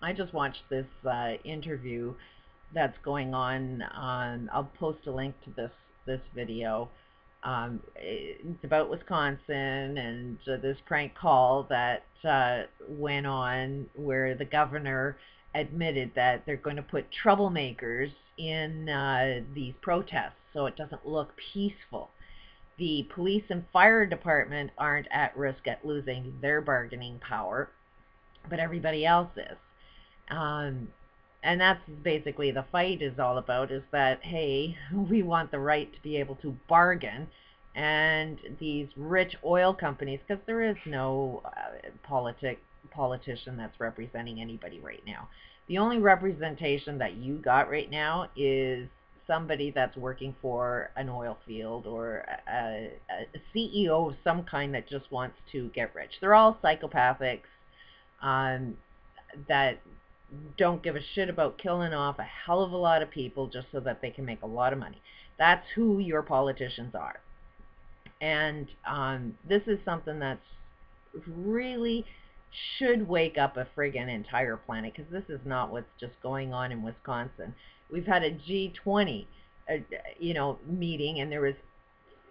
I just watched this interview that's going on. I'll post a link to this video. It's about Wisconsin and this prank call that went on where the governor admitted that they're going to put troublemakers in these protests so it doesn't look peaceful. The police and fire department aren't at risk at losing their bargaining power, but everybody else is. Um, and that's basically the fight is all about, is that, hey, we want the right to be able to bargain. And these rich oil companies, because there is no politician that's representing anybody right now. The only representation that you got right now is somebody that's working for an oil field or a CEO of some kind that just wants to get rich. They're all psychopathics that don't give a shit about killing off a hell of a lot of people just so that they can make a lot of money. That's who your politicians are. And this is something that's really should wake up a friggin' entire planet, because this is not what's just going on in Wisconsin. We've had a G20 meeting, and there was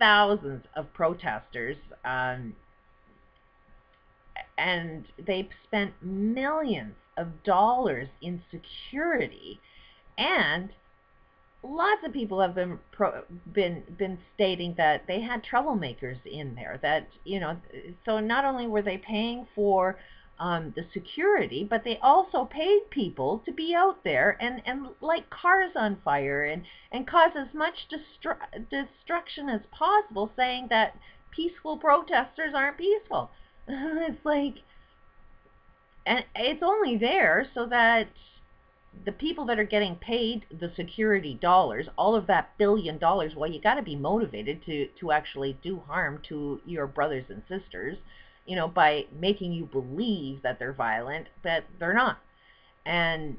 thousands of protesters, and they've spent millions of dollars in security, and lots of people have been stating that they had troublemakers in there. That so not only were they paying for the security, but they also paid people to be out there and light cars on fire and cause as much destruction as possible, saying that peaceful protesters aren't peaceful. It's like, and it's only there so that the people that are getting paid the security dollars, all of that $1 billion, well, you got to be motivated to actually do harm to your brothers and sisters, by making you believe that they're violent, but they're not.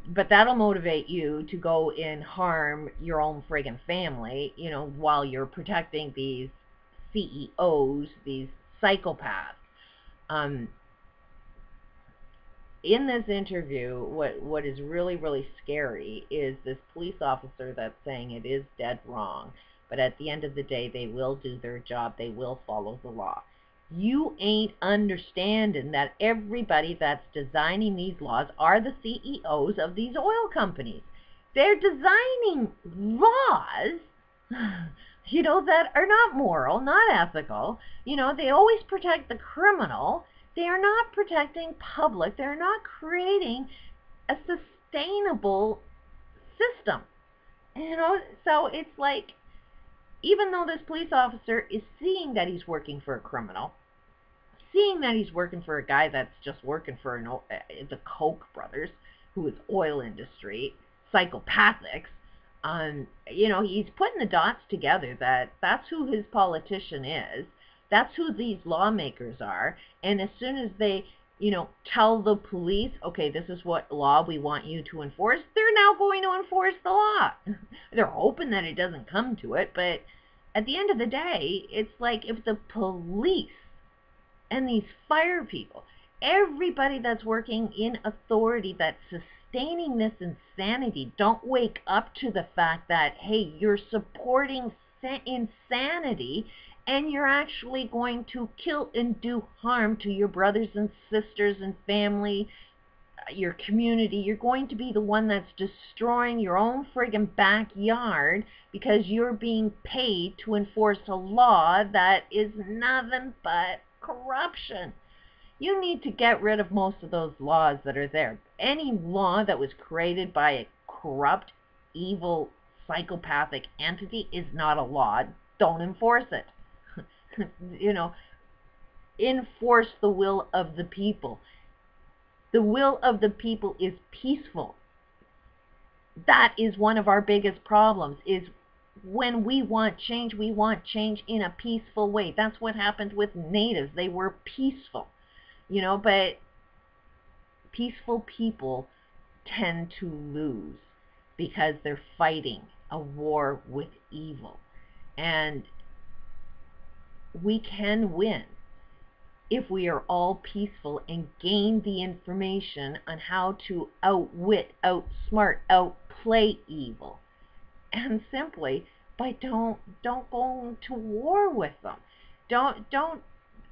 But that'll motivate you to go and harm your own friggin' family, while you're protecting these CEOs, these psychopaths. In this interview, what is really, really scary is this police officer that's saying it is dead wrong, but at the end of the day, they will do their job. They will follow the law. You ain't understanding that everybody that's designing these laws are the CEOs of these oil companies. They're designing laws that are not moral, not ethical. They always protect the criminal. They are not protecting public. They're not creating a sustainable system. So it's like, even though this police officer is seeing that he's working for a criminal, seeing that he's working for a guy that's just working for the Koch brothers, who is oil industry, psychopathics, he's putting the dots together that that's who his politician is. That's who these lawmakers are. And as soon as they, tell the police, okay, this is what law we want you to enforce, they're now going to enforce the law. They're hoping that it doesn't come to it, but at the end of the day, it's like, if the police and these fire people, everybody that's working in authority that's sustaining this insanity, don't wake up to the fact that, hey, you're supporting insanity, and you're actually going to kill and do harm to your brothers and sisters and family, your community. You're going to be the one that's destroying your own friggin' backyard because you're being paid to enforce a law that is nothing but corruption. You need to get rid of most of those laws that are there. Any law that was created by a corrupt, evil, psychopathic entity is not a law. Don't enforce it. Enforce the will of the people. The will of the people is peaceful. That is one of our biggest problems, is when we want change in a peaceful way. That's what happened with natives. They were peaceful, but peaceful people tend to lose because they're fighting a war with evil. And we can win. if we are all peaceful and gain the information on how to outwit, outsmart, outplay evil. And simply by don't go to war with them. Don't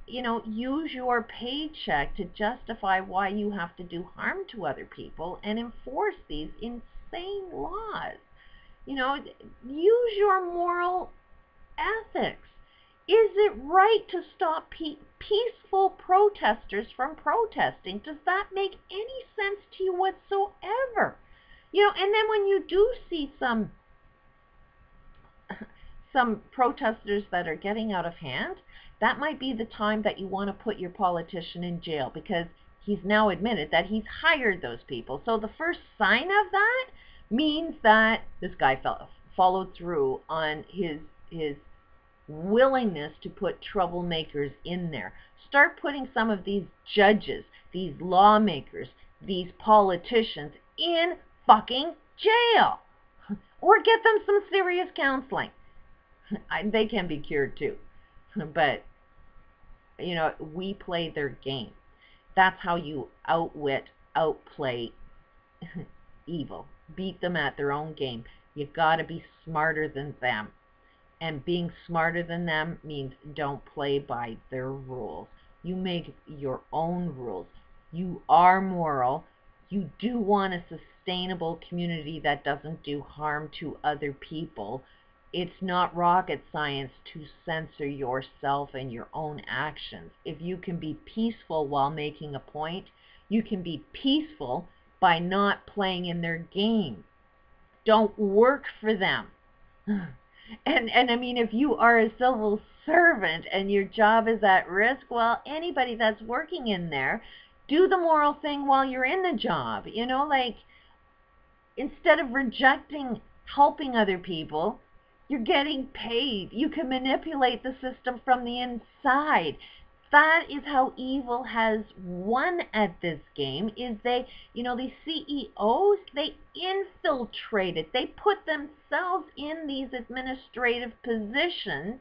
use your paycheck to justify why you have to do harm to other people and enforce these insane laws. Use your moral ethics. Is it right to stop peaceful protesters from protesting? Does that make any sense to you whatsoever? And then when you do see some protesters that are getting out of hand, that might be the time that you want to put your politician in jail, because he's now admitted that he's hired those people. So the first sign of that means that this guy followed through on his willingness to put troublemakers in there. Start putting some of these judges, these lawmakers, these politicians in fucking jail, or get them some serious counseling. They can be cured too, but we play their game. That's how you outwit, outplay evil. Beat them at their own game. You gotta be smarter than them. And being smarter than them means don't play by their rules. You make your own rules. You are moral. You do want a sustainable community that doesn't do harm to other people. It's not rocket science to censor yourself and your own actions. If you can be peaceful while making a point, you can be peaceful by not playing in their game. Don't work for them. And I mean, if you are a civil servant and your job is at risk, well, anybody that's working in there, do the moral thing while you're in the job. Instead of rejecting helping other people, you're getting paid. You can manipulate the system from the inside. That is how evil has won at this game, is these CEOs, they infiltrated. They put themselves in these administrative positions.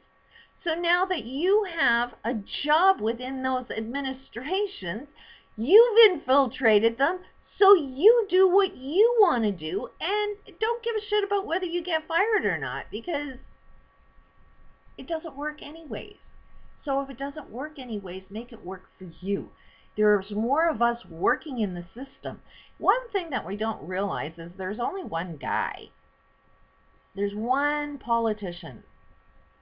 So now that you have a job within those administrations, you've infiltrated them, so you do what you want to do and don't give a shit about whether you get fired or not, because it doesn't work anyways. So if it doesn't work anyways, make it work for you. There's more of us working in the system. One thing that we don't realize is there's only one guy. There's one politician.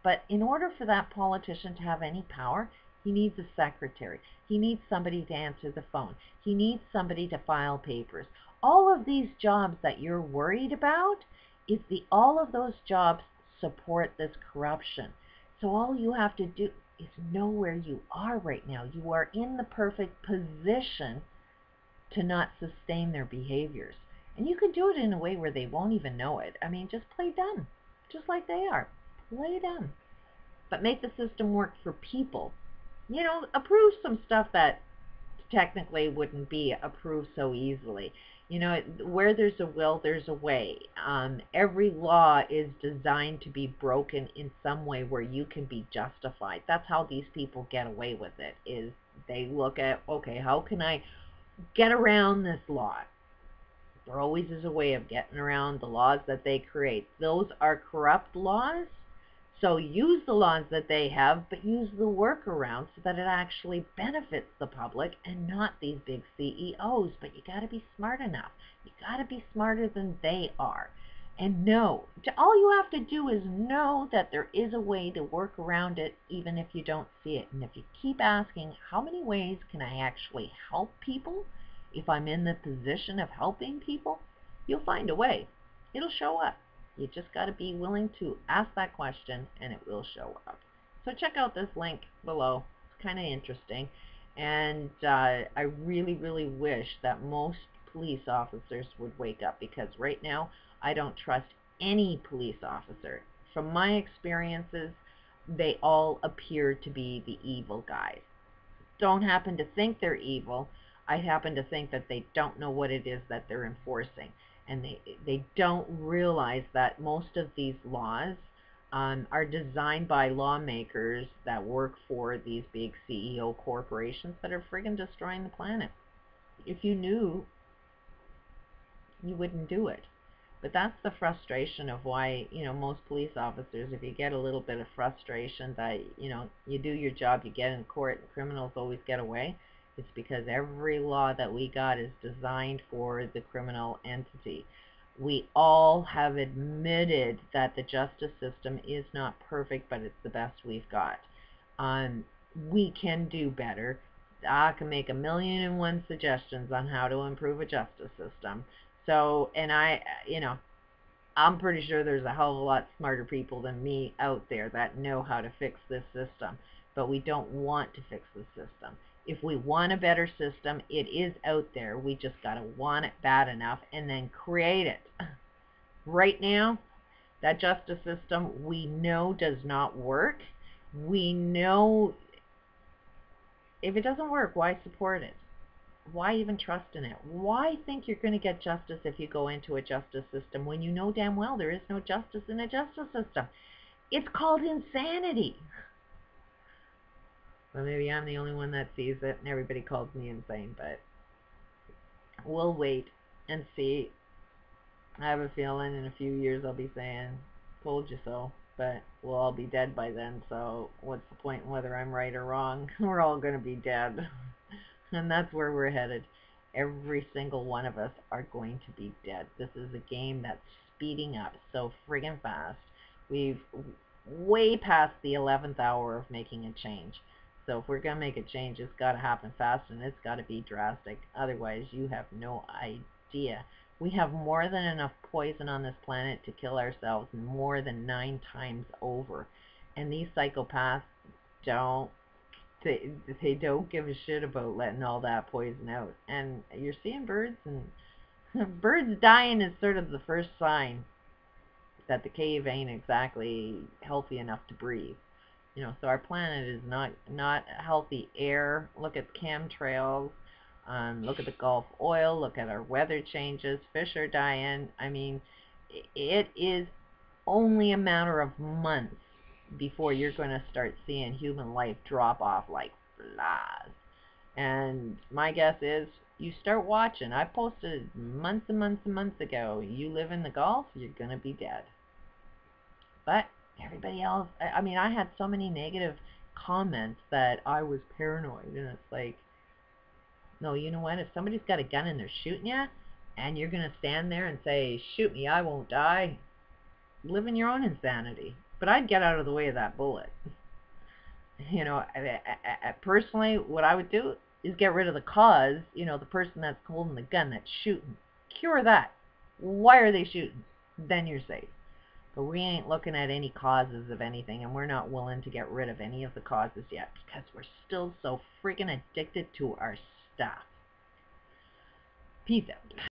But in order for that politician to have any power, he needs a secretary. He needs somebody to answer the phone. He needs somebody to file papers. All of these jobs that you're worried about, all of those jobs support this corruption. So all you have to do is know where you are right now. You are in the perfect position to not sustain their behaviors. And you can do it in a way where they won't even know it. I mean, just play dumb, just like they are. Play dumb. But make the system work for people. Approve some stuff that technically wouldn't be approved so easily. Where there's a will, there's a way. Every law is designed to be broken in some way where you can be justified. That's how these people get away with it, is they look at, okay, how can I get around this law? There always is a way of getting around the laws that they create. Those are corrupt laws. So use the laws that they have, but use the workaround so that it actually benefits the public and not these big CEOs. But you got to be smart enough. You got to be smarter than they are. And all you have to do is know that there is a way to work around it, even if you don't see it. And if you keep asking, how many ways can I actually help people if I'm in the position of helping people, you'll find a way. It'll show up. You just got to be willing to ask that question, and it will show up. So check out this link below. It's kind of interesting. And I really, really wish that most police officers would wake up, because right now I don't trust any police officer. From my experiences, they all appear to be the evil guys. Don't happen to think they're evil. I happen to think that they don't know what it is that they're enforcing. And they don't realize that most of these laws are designed by lawmakers that work for these big CEO corporations that are friggin' destroying the planet. If you knew, you wouldn't do it. But that's the frustration of why, most police officers, if you get a little bit of frustration that, you do your job, you get in court, and criminals always get away, it's because every law that we got is designed for the criminal entity. We all have admitted that the justice system is not perfect, but it's the best we've got. We can do better. I can make 1,000,001 suggestions on how to improve a justice system. So, and I'm pretty sure there's a hell of a lot smarter people than me out there that know how to fix this system. But we don't want to fix the system. If we want a better system, it is out there. We just got to want it bad enough and then create it. Right now, that justice system we know does not work. We know if it doesn't work, why support it? Why even trust in it? Why think you're going to get justice if you go into a justice system when you know damn well there is no justice in a justice system? It's called insanity. Well, maybe I'm the only one that sees it and everybody calls me insane, but we'll wait and see. I have a feeling in a few years I'll be saying, told you so, but we'll all be dead by then, so what's the point in whether I'm right or wrong? We're all going to be dead. And that's where we're headed. Every single one of us are going to be dead. This is a game that's speeding up so friggin' fast. We've way past the 11th hour of making a change. So if we're going to make a change, it's got to happen fast and it's got to be drastic. Otherwise, you have no idea. We have more than enough poison on this planet to kill ourselves more than 9 times over. And these psychopaths they don't give a shit about letting all that poison out. And you're seeing birds, and birds dying is sort of the first sign that the cave ain't exactly healthy enough to breathe. So our planet is not healthy air. Look at chemtrails. Look at the Gulf oil. Look at our weather changes. Fish are dying. I mean, it is only a matter of months before you're going to start seeing human life drop off like flies. And my guess is you start watching. I posted months and months and months ago, you live in the Gulf, you're going to be dead. But everybody else, I mean, I had so many negative comments that I was paranoid. And it's like, no, you know what? If somebody's got a gun and they're shooting you, and you're going to stand there and say, shoot me, I won't die, live in your own insanity. But I'd get out of the way of that bullet. Personally, what I would do is get rid of the cause, the person that's holding the gun that's shooting. Cure that. Why are they shooting? Then you're safe. But we ain't looking at any causes of anything, and we're not willing to get rid of any of the causes yet because we're still so freaking addicted to our stuff. Peace out.